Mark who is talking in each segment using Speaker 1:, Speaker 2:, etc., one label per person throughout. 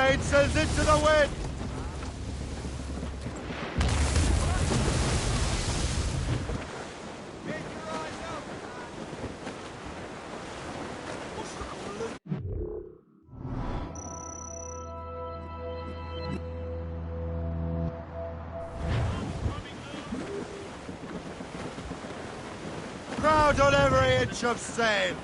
Speaker 1: mainsails into the wind! Crowd on every inch of sail!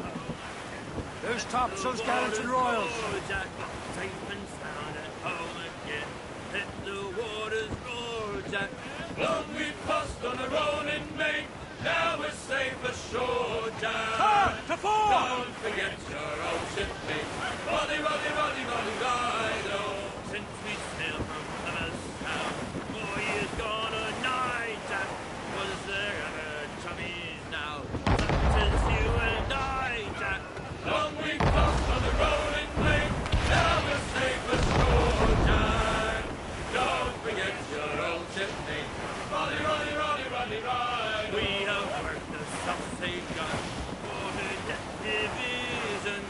Speaker 2: There's topsails, gallants, and royals.
Speaker 3: Jack, safe and sound at home again. Let the waters roar, Jack. Long we've tossed on a rolling main. Now we're safe ashore, Jack.
Speaker 2: To fore!
Speaker 3: Don't forget your old shipmate. Roddy, roddy, roddy, roddy, rido. Since we sailed from Plymouth town, 4 years gone a night, Jack. Was there ever chummies now? Such as you and I, Jack. Long we've tossed on the rolling main. Now we're safe ashore, Jack. Don't forget your old shipmate. Roddy, roddy, roddy, roddy, rido. We have worked the South gun for the death division.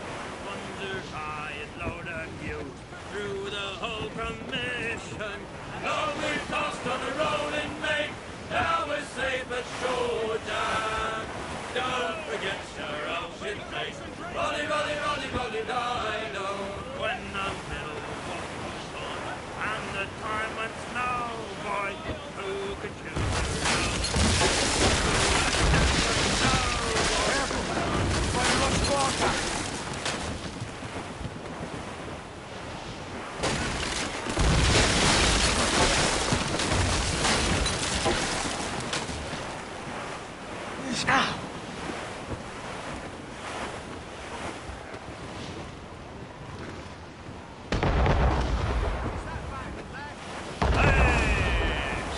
Speaker 3: Wonder high and low the view through the whole commission. Long we've tossed on the rolling main. Now we're safe ashore, Jack. Don't forget your old shipmate. Roddy, roddy, roddy, roddy, rido. When the middle was on and the time went snow, boy, who could choose?
Speaker 2: Careful! Try to rush water! Ah!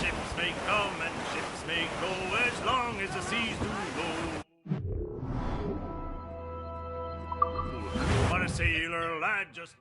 Speaker 3: Ships may come and ships may go as long as the seas do roll. What a sailor lad just...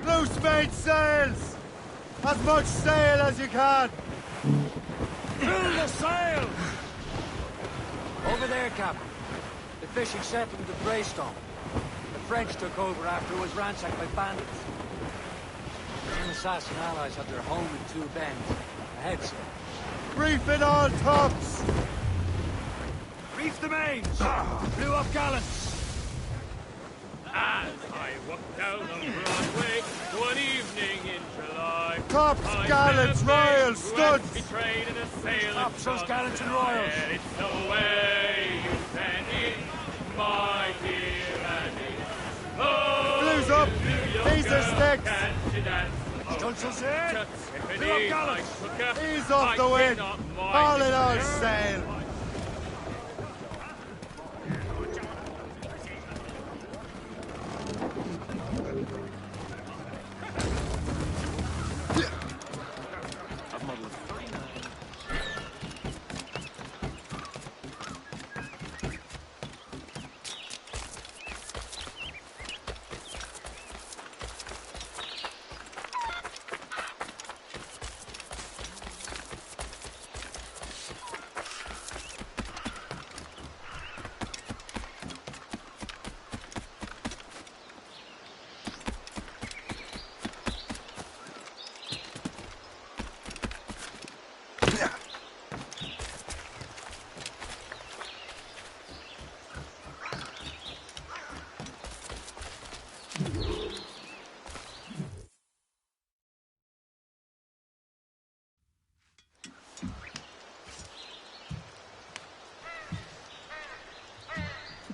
Speaker 1: Loose mainsails! As much sail as you can!
Speaker 2: Fill the sail! Over there, Captain. The fishing settlement of Greystone. The French took over after it was ransacked by bandits. Some assassin allies have their home in Two Bends. Ahead, sir.
Speaker 1: Reefing all tops!
Speaker 2: Reef the mains! Blew up gallants!
Speaker 3: As I walked down on Broadway one evening in July,
Speaker 1: Tops, gallants, royals, studs!
Speaker 3: betrayed in a sail.
Speaker 2: Topsails, gallants, and royals!
Speaker 3: It's the way you send it, my dear Annie. Oh,
Speaker 1: Blues up! These are sticks!
Speaker 2: Stunsails in! Blew up gallants!
Speaker 1: Ease off the wind! All in all sail!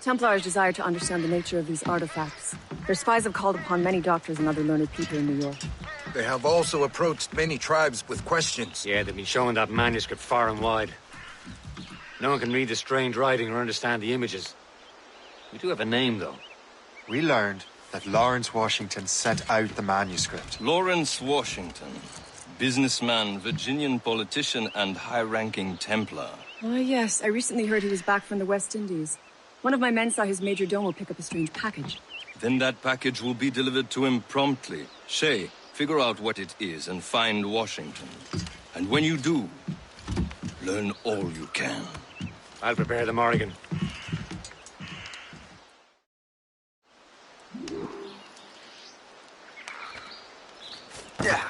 Speaker 4: The Templars desire to understand the nature of these artifacts. Their spies have called upon many doctors and other learned people in New York.
Speaker 5: They have also approached many tribes with questions.
Speaker 2: Yeah, they've been showing that manuscript far and wide. No one can read the strange writing or understand the images. We do have a name, though.
Speaker 6: We learned that Lawrence Washington sent out the manuscript.
Speaker 7: Lawrence Washington. Businessman, Virginian politician, and high-ranking Templar.
Speaker 4: Ah, yes. I recently heard he was back from the West Indies. One of my men saw his major domo pick up a strange package.
Speaker 7: Then that package will be delivered to him promptly. Shay, figure out what it is and find Washington. And when you do, learn all you can.
Speaker 2: I'll prepare the Morrigan.
Speaker 5: Yeah.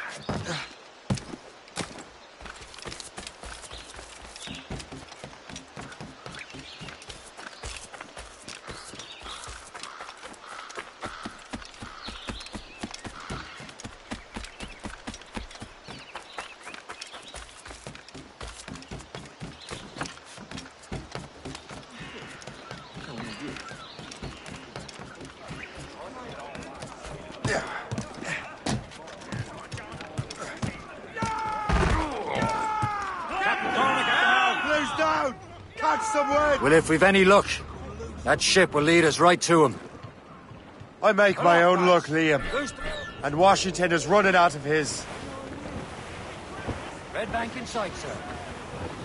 Speaker 1: Blues down! Catch some wind!
Speaker 2: Well, if we've any luck, that ship will lead us right to him.
Speaker 1: I make my own luck, Liam. And Washington is running out of his.
Speaker 2: Red Bank in sight, sir.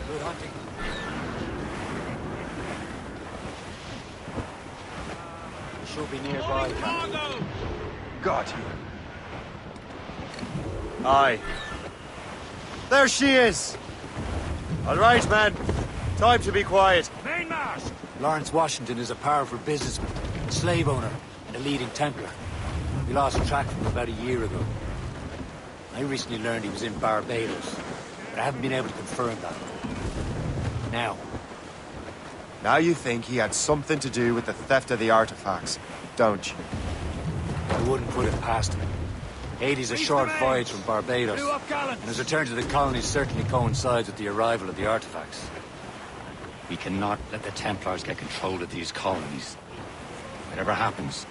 Speaker 2: Good hunting. She'll be nearby.
Speaker 6: Got you.
Speaker 1: Aye. There she is! All right, man. Time to be quiet.
Speaker 2: Mainmast! Lawrence Washington is a powerful businessman, slave owner, and a leading Templar. We lost track of him about a year ago. I recently learned he was in Barbados, but I haven't been able to confirm that.
Speaker 6: Now you think he had something to do with the theft of the artifacts, don't you?
Speaker 2: I wouldn't put it past him. Haiti's a short voyage from Barbados, and his return to the colonies certainly coincides with the arrival of the artifacts. We cannot let the Templars get control of these colonies. Whatever happens,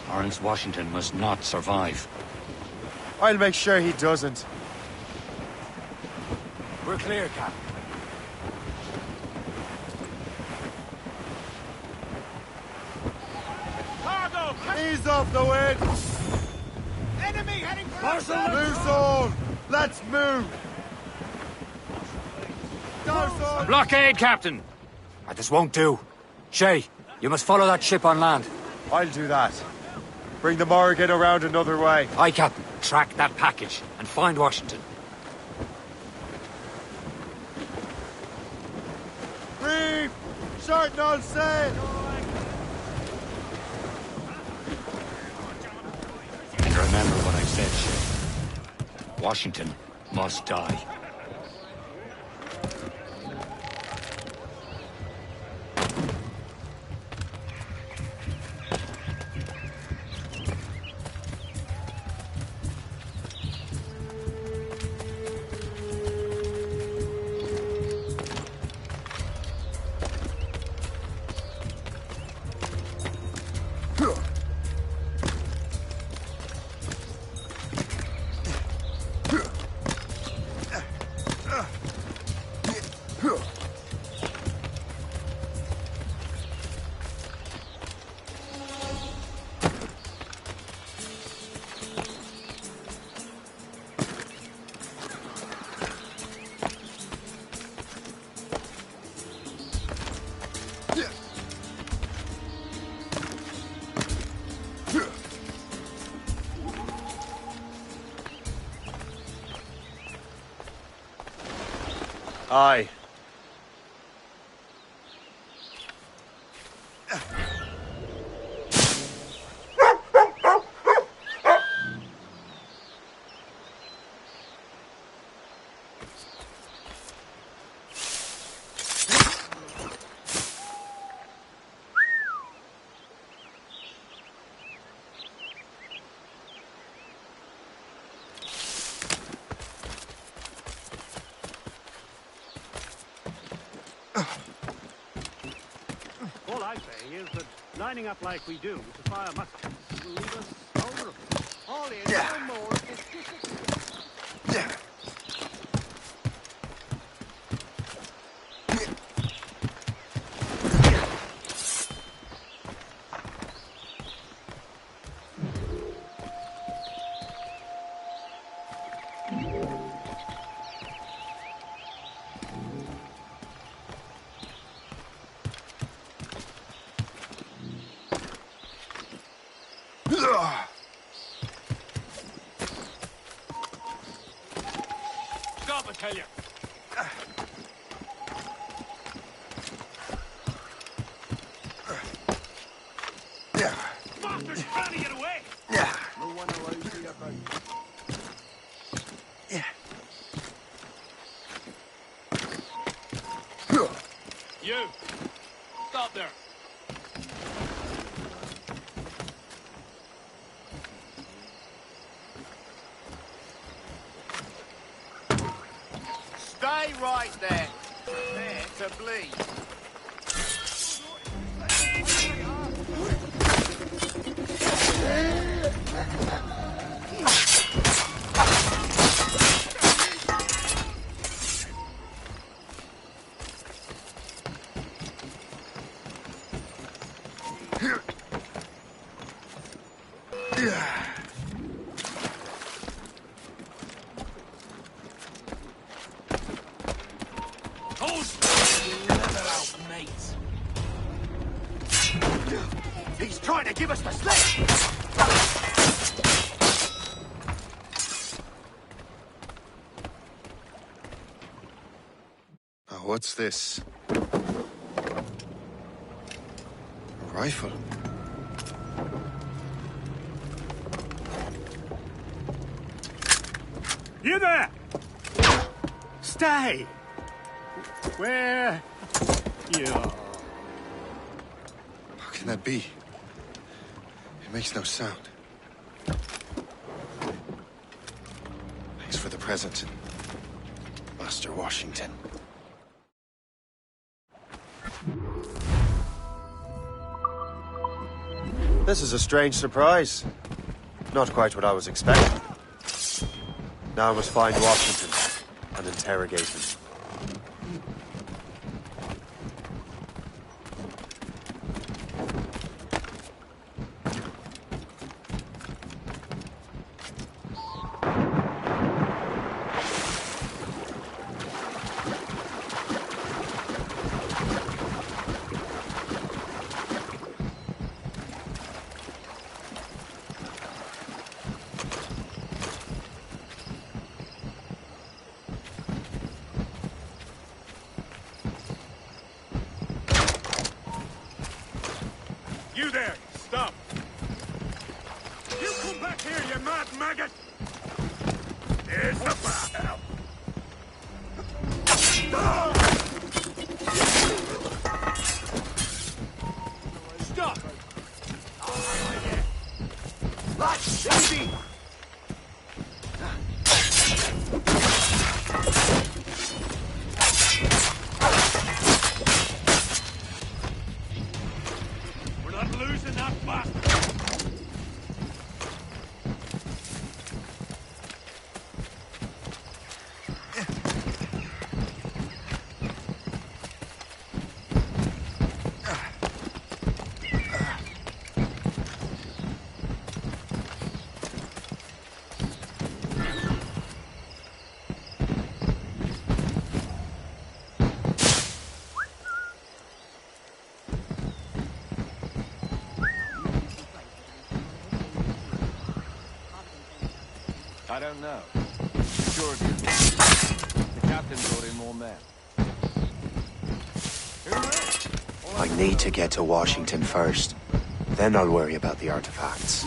Speaker 2: Lawrence Washington must not survive.
Speaker 1: I'll make sure he doesn't.
Speaker 2: We're clear, Captain.
Speaker 1: Ease off the wind!
Speaker 3: Enemy heading for us!
Speaker 1: Loose all! Let's move! Douse all!
Speaker 2: Blockade, Captain! This won't do. Shay, you must follow that ship on land.
Speaker 1: I'll do that. Bring the Morrigan around another way.
Speaker 2: Aye, Captain. Track that package and find Washington.
Speaker 1: Reef! Shorten all sail!
Speaker 2: And remember what I said, Shay. Washington must die.
Speaker 1: Aye.
Speaker 8: All I say is that lining up like we do to fire muskets will leave us vulnerable. All in, no more of this discipline.
Speaker 2: Stop, I tell you. Bastards trying to get away.
Speaker 8: No one allows you about.
Speaker 2: You. Stop there.
Speaker 1: Stay right there. There to bleed. He's trying to give us the slip!
Speaker 6: Oh, what's this? A rifle?
Speaker 8: You there! Stay! Where? You are.
Speaker 6: How can that be? It makes no sound. Thanks for the present, Master Washington.
Speaker 1: This is a strange surprise. Not quite what I was expecting. Now I must find Washington and interrogate him.
Speaker 8: You there! Stop! You come back here, you mad maggot! Here's the bar! Stop!
Speaker 1: Lads, easy!
Speaker 8: We're not losing that bastard!
Speaker 2: I don't know. Security. The captain brought in more men. Who knows?
Speaker 6: I need to get to Washington first. Then I'll worry about the artifacts.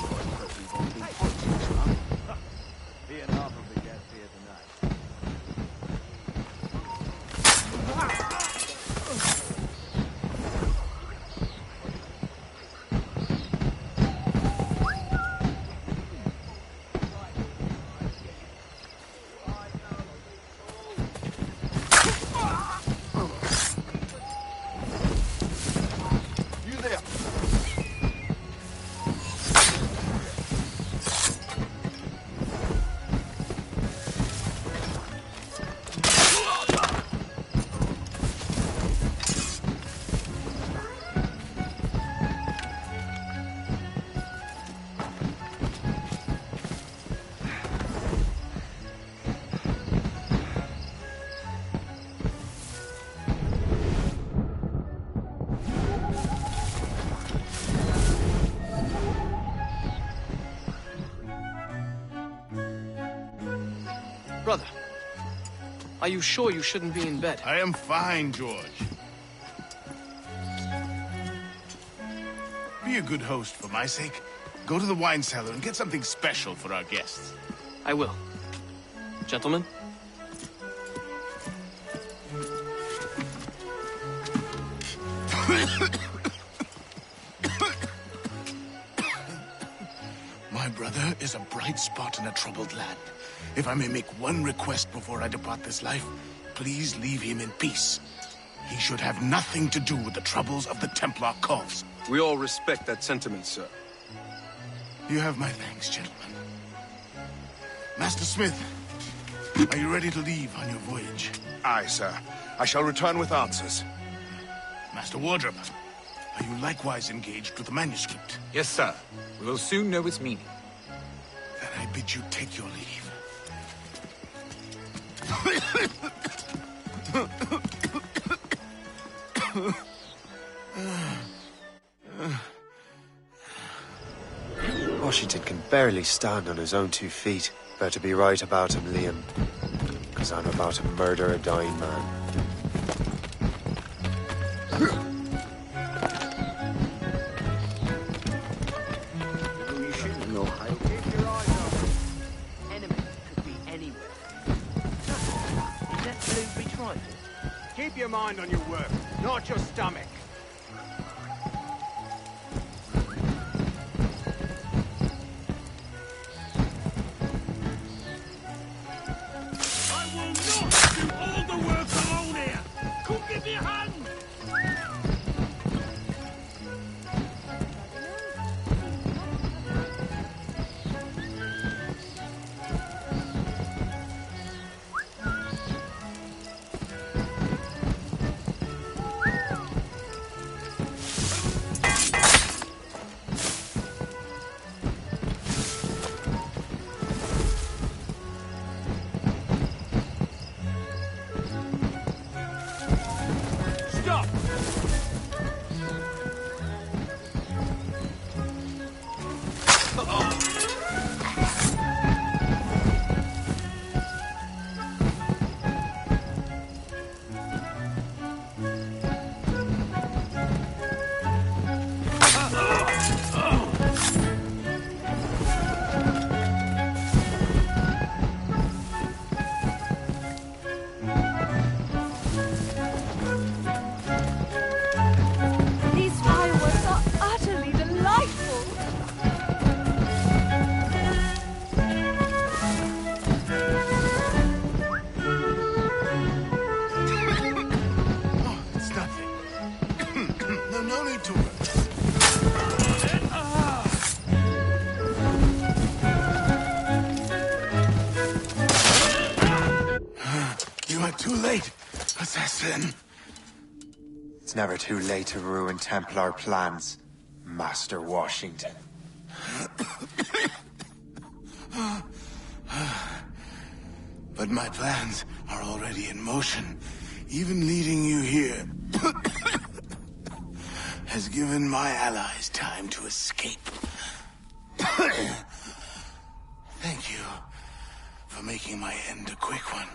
Speaker 2: Be enough of the guests here tonight.
Speaker 9: Brother, are you sure you shouldn't be in bed?
Speaker 10: I am fine, George. Be a good host for my sake. Go to the wine cellar and get something special for our guests.
Speaker 9: I will. Gentlemen?
Speaker 10: My brother is a bright spot in a troubled land. If I may make one request before I depart this life, please leave him in peace. He should have nothing to do with the troubles of the Templar cause.
Speaker 11: We all respect that sentiment, sir.
Speaker 10: You have my thanks, gentlemen. Master Smith, are you ready to leave on your voyage?
Speaker 5: Aye, sir. I shall return with answers.
Speaker 10: Master Wardrop, are you likewise engaged with the manuscript?
Speaker 12: Yes, sir. We will soon know its meaning.
Speaker 10: Then I bid you take your leave.
Speaker 1: Washington can barely stand on his own 2 feet. Better be right about him, Liam. Because I'm about to murder a dying man.
Speaker 8: Keep your mind on your work, not your stomach.
Speaker 3: I will not do all the work alone here! Come give me a hand!
Speaker 10: Too late, assassin.
Speaker 6: It's never too late to ruin Templar plans, Master Washington.
Speaker 10: But my plans are already in motion. Even leading you here has given my allies time to escape. Thank you for making my end a quick one.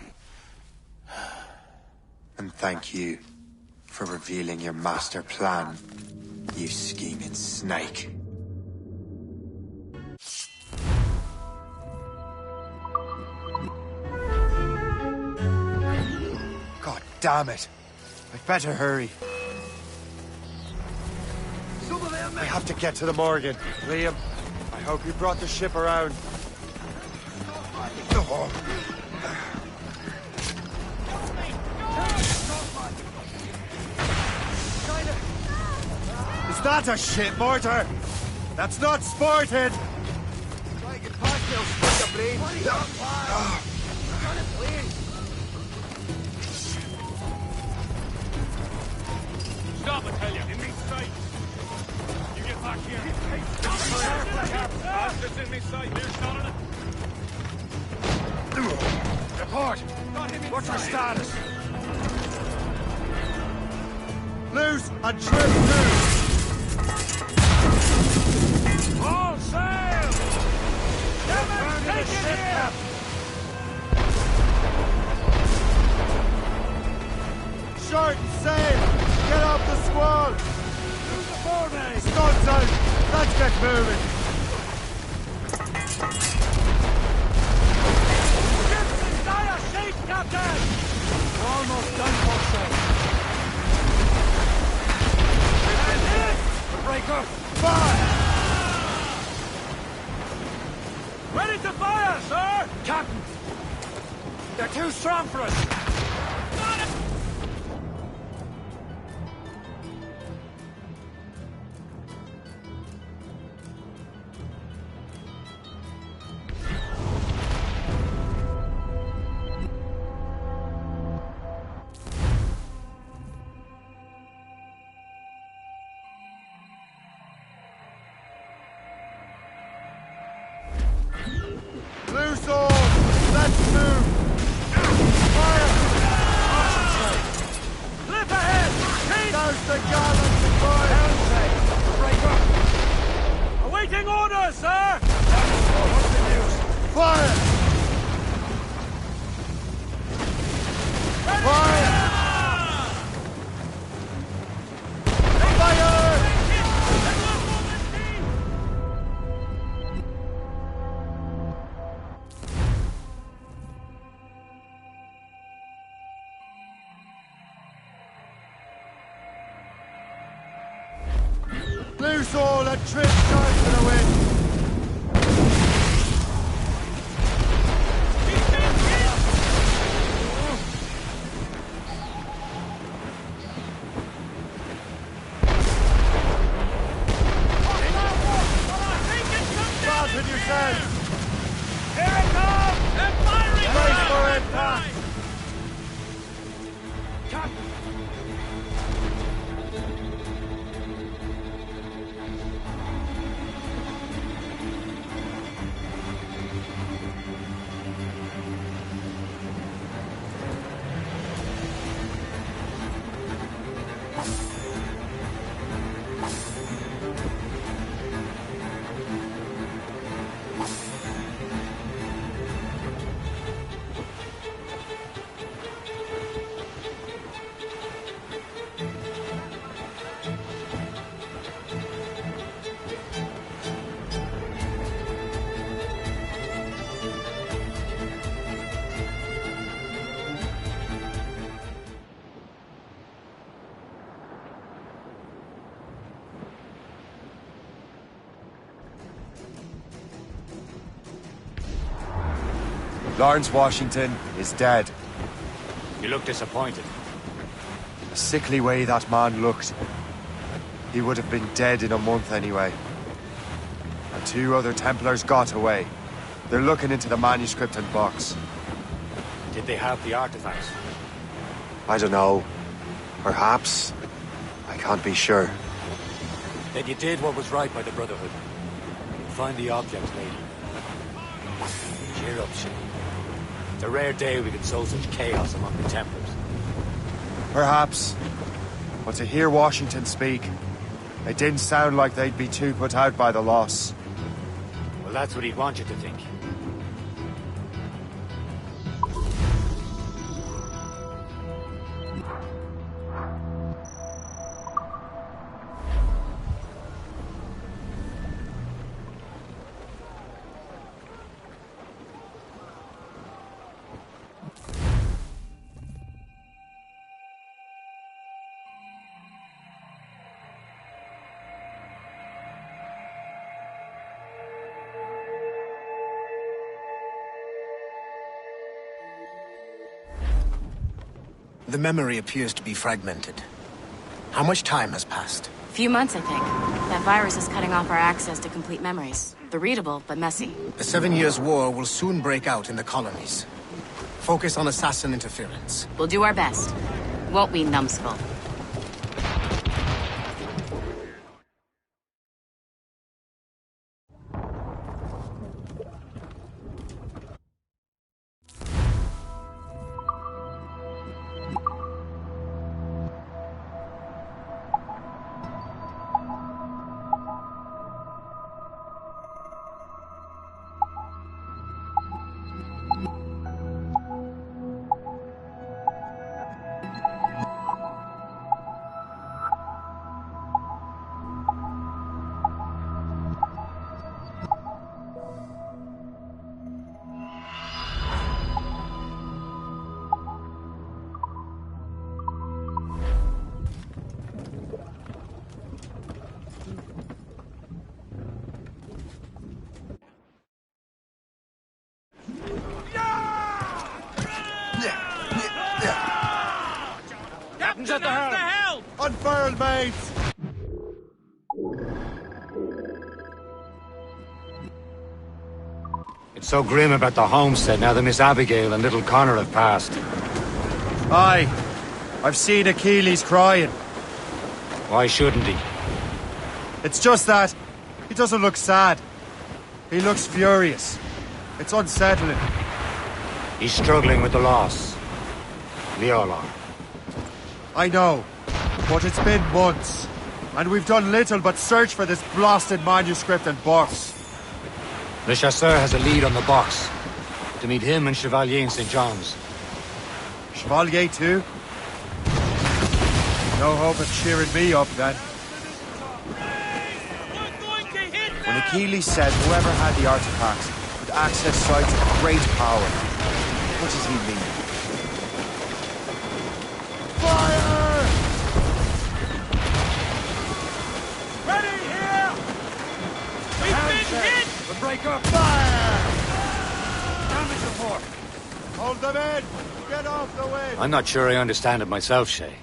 Speaker 6: And thank you for revealing your master plan, you scheming snake.
Speaker 1: God damn it. I'd better hurry. We have to get to the Morgan. Liam, I hope you brought the ship around. Oh. Is that a ship mortar? That's not sported!
Speaker 5: Try and get past me, I'll split the blade.
Speaker 3: Stop, I tell you! In me sight! You get back here! Bastards in me sight! They're shot at it!
Speaker 1: Report! What's your status? Loose and trim loose!
Speaker 3: All sail! Take it here!
Speaker 1: Let's get moving.
Speaker 2: Ships in dire shape, Captain! We're almost done for, sir. We've been hit! The breaker! Fire! Ready to fire, sir! Captain! They're too strong for us!
Speaker 1: Loose all! Let's move! Fire!
Speaker 2: Flip ahead! Keep!
Speaker 1: There's the gallant goodbye!
Speaker 2: Helmsay! Awaiting orders, sir!
Speaker 1: What's the news? Fire! Fire! Fire! Loose all and trim sharp to the wind! Fasten yourselves!
Speaker 2: Here it comes! They're firing!
Speaker 1: Brace for impact!
Speaker 2: Captain!
Speaker 1: Lawrence Washington is dead.
Speaker 2: You look disappointed.
Speaker 1: The sickly way that man looked. He would have been dead in a month anyway. And 2 other Templars got away. They're looking into the manuscript and box.
Speaker 2: Did they have the artifacts?
Speaker 1: I don't know. Perhaps. I can't be sure.
Speaker 2: Then you did what was right by the Brotherhood. Find the object, lady. Cheer up, Shane. It's a rare day we could sow such chaos among the Templars.
Speaker 1: Perhaps. But to hear Washington speak, it didn't sound like they'd be too put out by the loss.
Speaker 2: Well, that's what he'd want you to think.
Speaker 13: The memory appears to be fragmented. How much time has passed?
Speaker 14: A few months, I think. That virus is cutting off our access to complete memories. They're readable, but messy.
Speaker 13: The 7 Years' War will soon break out in the colonies. Focus on assassin interference.
Speaker 14: We'll do our best. Won't we, numbskull?
Speaker 1: furl, mates!
Speaker 15: It's so grim about the homestead now that Miss Abigail and little Connor have passed.
Speaker 1: Aye. I've seen Achilles crying.
Speaker 15: Why shouldn't he?
Speaker 1: It's just that he doesn't look sad. He looks furious. It's unsettling.
Speaker 15: He's struggling with the loss. We all are.
Speaker 1: I know, but it's been months, and we've done little but search for this blasted manuscript and box.
Speaker 15: Le Chasseur has a lead on the box. To meet him and Chevalier in St. John's.
Speaker 1: Chevalier too? No hope of cheering me up then. When Achilles said whoever had the artifacts would access sites of great power, what does he mean? Fire!
Speaker 2: Ready here! We've been hit!
Speaker 1: The breaker! Fire! Damage report! Hold them in! Get off the way!
Speaker 15: I'm not sure I understand it myself, Shay.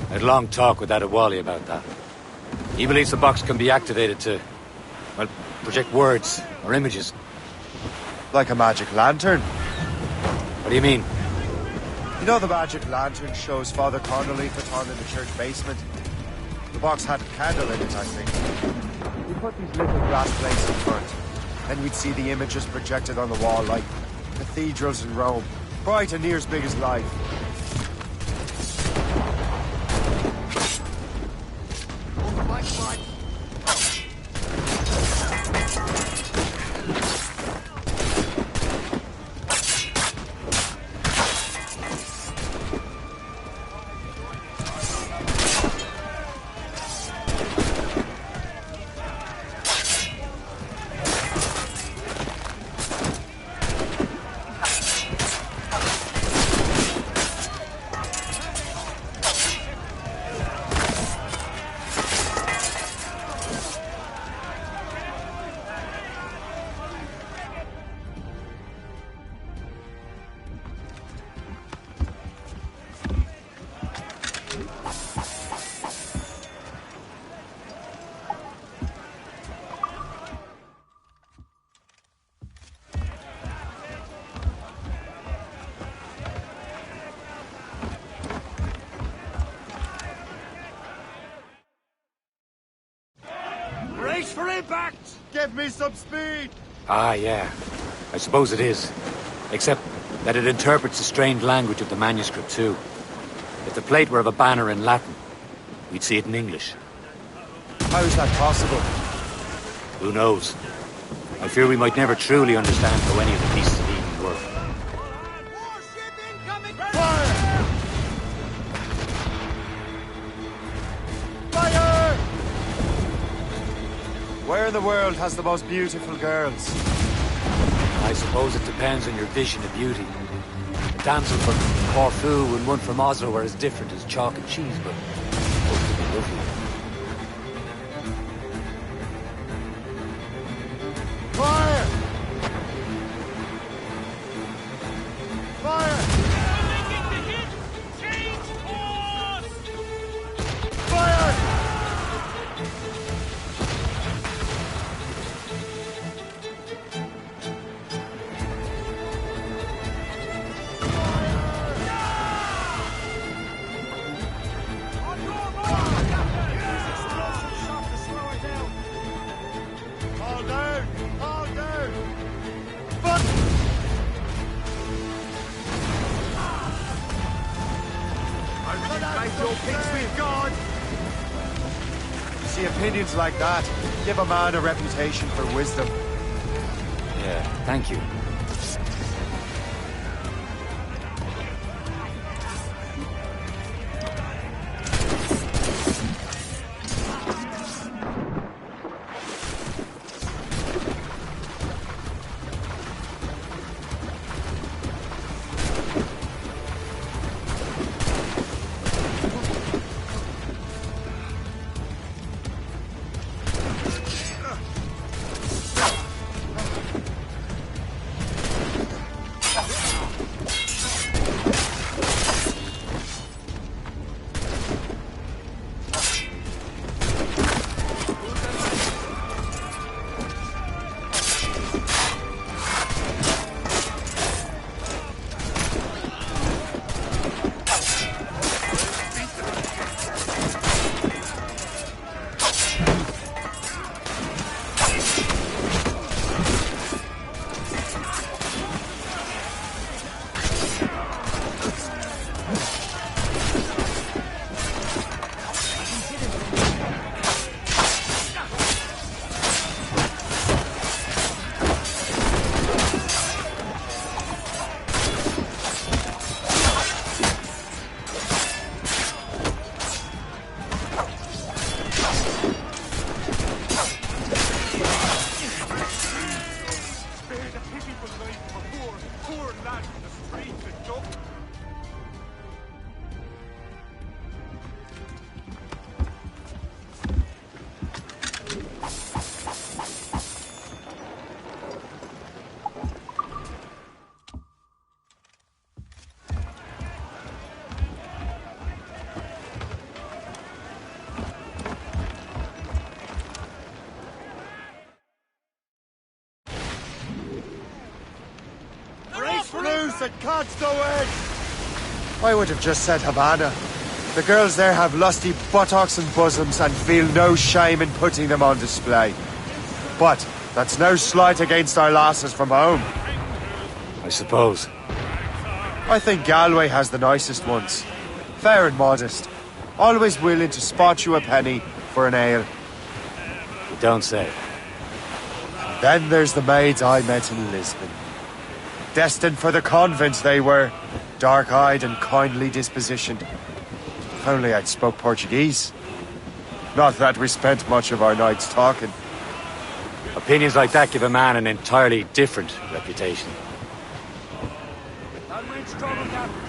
Speaker 15: I had a long talk with Adewale about that. He believes the box can be activated to, well, project words or images.
Speaker 1: Like a magic lantern?
Speaker 15: What do you mean?
Speaker 1: You know the magic lantern shows Father Connolly put on in the church basement? The box had a candle in it, I think. We put these little glass plates in front. Then we'd see the images projected on the wall like cathedrals in Rome. Bright and near as big as life.
Speaker 2: Brace for impact!
Speaker 1: Give me some speed!
Speaker 15: Ah, yeah. I suppose it is. Except that it interprets the strained language of the manuscript, too. If the plate were of a banner in Latin, we'd see it in English.
Speaker 1: How is that possible?
Speaker 15: Who knows? I fear we might never truly understand how any of the pieces of Eden work.
Speaker 1: Fire! Where in the world has the most beautiful girls?
Speaker 15: I suppose it depends on your vision of beauty. A damsel from Corfu and one from Oslo are as different as chalk and cheese, but both could be lovely.
Speaker 1: Fire! Fire! Fire! All down! All down! But...
Speaker 2: Fight your pigs with God!
Speaker 1: See, opinions like that give a man a reputation for wisdom.
Speaker 15: Yeah, thank you.
Speaker 1: St. Constoway! I would have just said Havana. The girls there have lusty buttocks and bosoms and feel no shame in putting them on display. But that's no slight against our lasses from home.
Speaker 15: I suppose.
Speaker 1: I think Galway has the nicest ones. Fair and modest. Always willing to spot you a penny for an ale.
Speaker 15: You don't say.
Speaker 1: Then there's the maids I met in Lisbon. Destined for the convent they were, dark-eyed and kindly dispositioned. If only I'd spoke Portuguese. Not that we spent much of our nights talking.
Speaker 15: Opinions like that give a man an entirely different reputation.
Speaker 2: That means trouble, Captain.